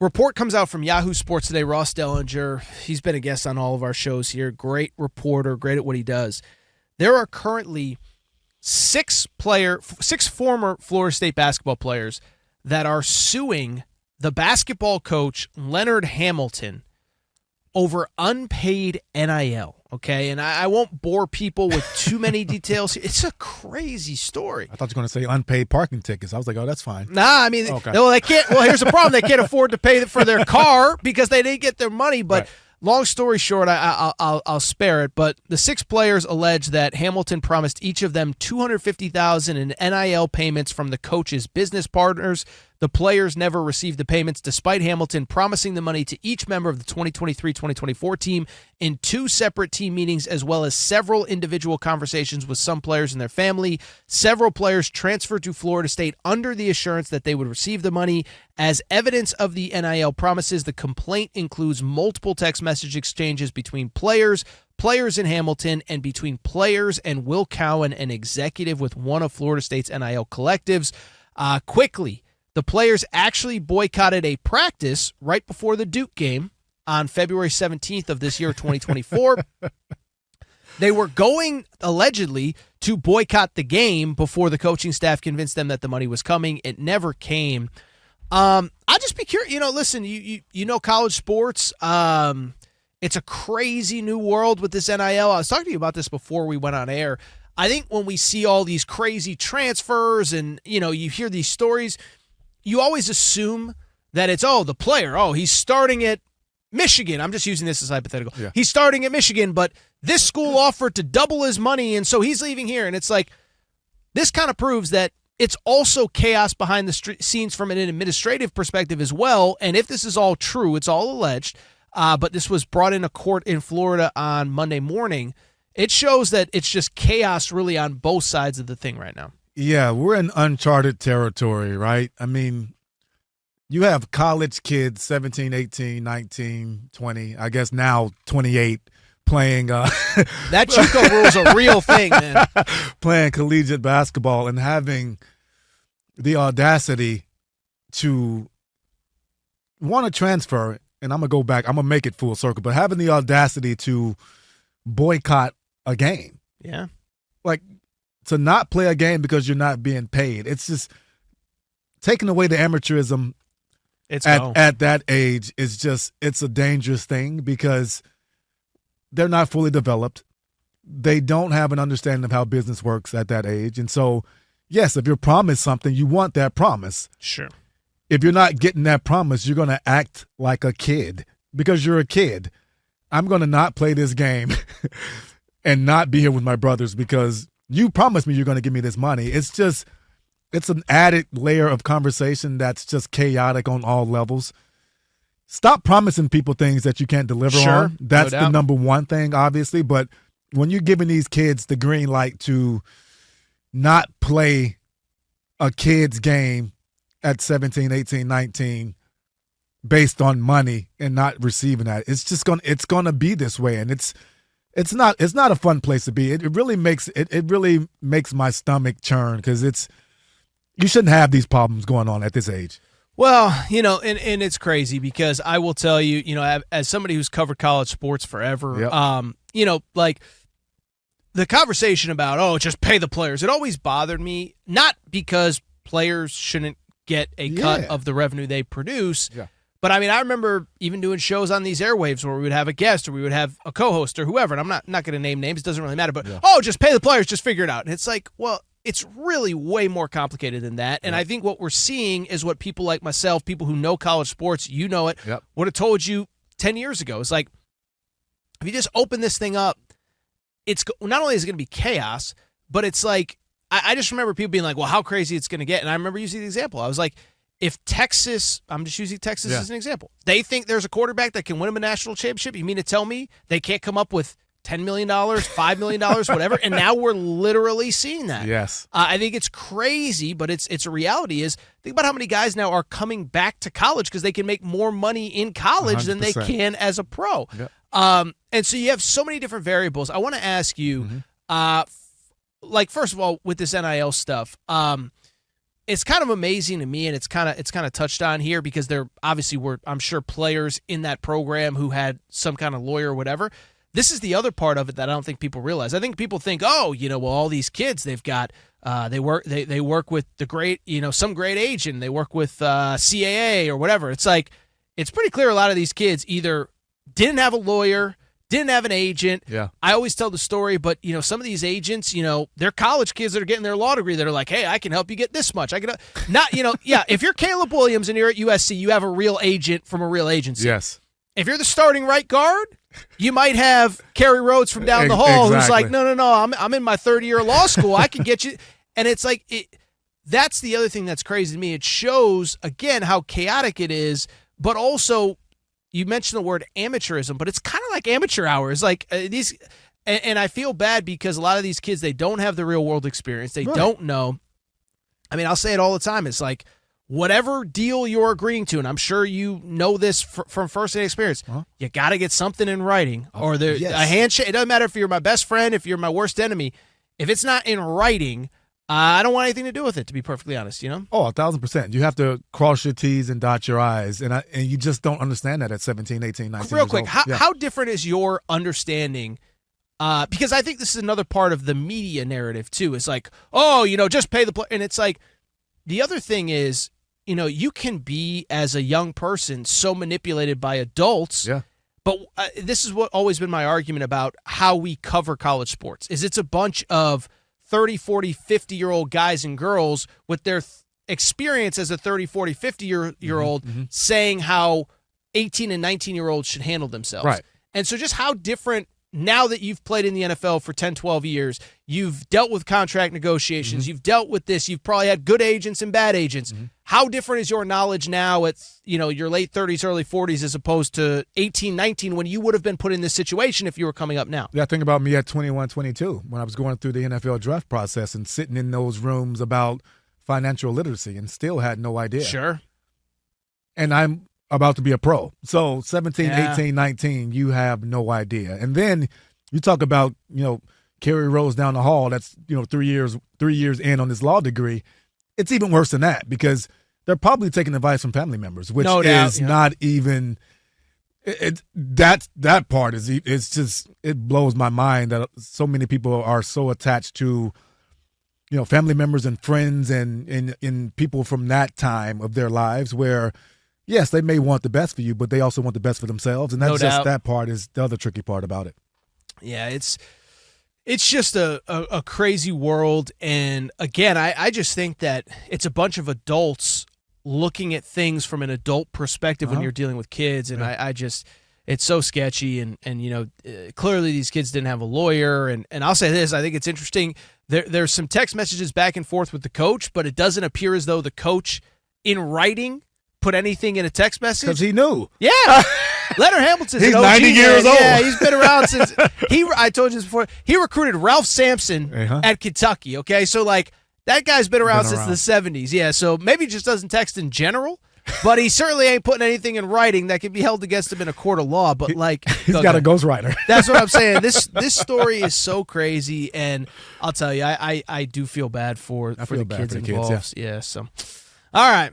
report comes out from Yahoo Sports Today. Ross Dellinger, he's been a guest on all of our shows here. Great reporter, great at what he does. There are currently six former Florida State basketball players that are suing the basketball coach Leonard Hamilton over unpaid NIL, okay? And I won't bore people with too many details. It's a crazy story. I thought you were going to say unpaid parking tickets. I was like, oh, that's fine. Nah, I mean, no, they can't. Well, here's the problem. They can't afford to pay for their car because they didn't get their money. But long story short, I'll spare it. But the six players allege that Hamilton promised each of them $250,000 in NIL payments from the coach's business partners. The players never received the payments, despite Hamilton promising the money to each member of the 2023-2024 team in two separate team meetings, as well as several individual conversations with some players and their family. Several players transferred to Florida State under the assurance that they would receive the money. As evidence of the NIL promises, the complaint includes multiple text message exchanges between players in Hamilton, and between players and Will Cowan, an executive with one of Florida State's NIL collectives. Quickly, the players actually boycotted a practice right before the Duke game on February 17th of this year, 2024. They were going, allegedly, to boycott the game before the coaching staff convinced them that the money was coming. It never came. I'd just be curious. Listen, you know college sports. It's a crazy new world with this NIL. I was talking to you about this before we went on air. I think when we see all these crazy transfers and, you hear these stories, you always assume that it's, the player, he's starting at Michigan. I'm just using this as hypothetical. Yeah. He's starting at Michigan, but this school offered to double his money, and so he's leaving here. And it's like, this kind of proves that it's also chaos behind the scenes from an administrative perspective as well. And if this is all true, it's all alleged, but this was brought into court in Florida on Monday morning. It shows that it's just chaos really on both sides of the thing right now. Yeah, we're in uncharted territory, right? I mean, you have college kids, 17, 18, 19, 20, I guess now 28, playing that JUCO rule's a real thing, man. Playing collegiate basketball and having the audacity to want to transfer, and I'm going to go back, I'm going to make it full circle, but having the audacity to boycott a game. Yeah. Like, to not play a game because you're not being paid. It's just taking away the amateurism at that age is just, it's a dangerous thing because they're not fully developed. They don't have an understanding of how business works at that age. And so, yes, if you're promised something, you want that promise. Sure. If you're not getting that promise, you're going to act like a kid because you're a kid. I'm going to not play this game and not be here with my brothers because you promised me you're going to give me this money. It's an added layer of conversation that's just chaotic on all levels. Stop promising people things that you can't deliver on. That's the number one thing, obviously. But when you're giving these kids the green light to not play a kid's game at 17, 18, 19 based on money and not receiving that, it's going to be this way. And it's not a fun place to be. It really makes my stomach churn because you shouldn't have these problems going on at this age. Well, and it's crazy because I will tell you, as somebody who's covered college sports forever, like the conversation about, just pay the players, it always bothered me, not because players shouldn't get a cut of the revenue they produce. Yeah. But, I mean, I remember even doing shows on these airwaves where we would have a guest or we would have a co-host or whoever, and I'm not going to name names. It doesn't really matter. But, just pay the players, just figure it out. And it's like, well, it's really way more complicated than that. And I think what we're seeing is what people like myself, people who know college sports, would have told you 10 years ago. It's like, if you just open this thing up, it's not only is it going to be chaos, but it's like, I just remember people being like, well, how crazy it's going to get. And I remember using the example. I was like, if Texas, I'm just using Texas as an example, they think there's a quarterback that can win them a national championship, you mean to tell me they can't come up with $10 million, $5 million, whatever? And now we're literally seeing that. Yes. I think it's crazy, but it's a reality is, think about how many guys now are coming back to college because they can make more money in college 100%. Than they can as a pro. Yep. And so you have so many different variables. I want to ask you, first of all, with this NIL stuff, it's kind of amazing to me, and it's kind of touched on here because there obviously were, I'm sure, players in that program who had some kind of lawyer or whatever. This is the other part of it that I don't think people realize. I think people think, well, all these kids, they've got they work with the great, some great agent. They work with CAA or whatever. It's like, it's pretty clear a lot of these kids either didn't have a lawyer, didn't have an agent. Yeah. I always tell the story, but some of these agents, they're college kids that are getting their law degree that are like, hey, I can help you get this much. I can not, if you're Caleb Williams and you're at USC, you have a real agent from a real agency. Yes. If you're the starting right guard, you might have Kerry Rhodes from down the hall who's like, no, I'm in my third year of law school. I can get you. And it's like, that's the other thing that's crazy to me. It shows, again, how chaotic it is, but also, you mentioned the word amateurism, but it's kind of like amateur hours. Like these, and I feel bad because a lot of these kids, they don't have the real world experience. They don't know. I mean, I'll say it all the time. It's like, whatever deal you're agreeing to, and I'm sure you know this from first-hand experience, you got to get something in writing, or a handshake. It doesn't matter if you're my best friend, if you're my worst enemy. If it's not in writing, I don't want anything to do with it, to be perfectly honest, Oh, 1,000%. You have to cross your T's and dot your I's, and you just don't understand that at 17, 18, 19 Real quick, years old. how different is your understanding? Because I think this is another part of the media narrative, too. It's like, just pay the player. And it's like, the other thing is, you can be, as a young person, so manipulated by adults. Yeah. But this is what always been my argument about how we cover college sports, is it's a bunch of 30, 40, 50-year-old guys and girls with their experience as a 30, 40, 50-year-old saying how 18 and 19-year-olds should handle themselves. Right. And so just how different, now that you've played in the NFL for 10, 12 years, you've dealt with contract negotiations, you've dealt with this, you've probably had good agents and bad agents. How different is your knowledge now at your late 30s, early 40s as opposed to 18, 19 when you would have been put in this situation if you were coming up now? Yeah, think about me at 21, 22 when I was going through the NFL draft process and sitting in those rooms about financial literacy and still had no idea. Sure. And I'm about to be a pro. So 17, 18, 19, you have no idea. And then you talk about, Kerry Rhodes down the hall, that's, 3 years in on his law degree. It's even worse than that because they're probably taking advice from family members, which is not even that part is, it's just, it blows my mind that so many people are so attached to, family members and friends and people from that time of their lives where, yes, they may want the best for you, but they also want the best for themselves. And that's that part is the other tricky part about it. Yeah, it's just a crazy world. And again, I just think that it's a bunch of adults looking at things from an adult perspective when you're dealing with kids. And I just, it's so sketchy. And clearly these kids didn't have a lawyer. And I'll say this, I think it's interesting. There's some text messages back and forth with the coach, but it doesn't appear as though the coach in writing put anything in a text message. Because he knew. Yeah. Leonard Hamilton's he's an OG 90 years man. old. Yeah, he's been around since I told you this before. He recruited Ralph Sampson at Kentucky. Okay, so like that guy's been around since the 70s. Yeah, so maybe he just doesn't text in general, but he certainly ain't putting anything in writing that can be held against him in a court of law. But like he's got a ghostwriter. That's what I'm saying. This story is so crazy, and I'll tell you, I do feel bad for the kids involved. Yeah, so all right.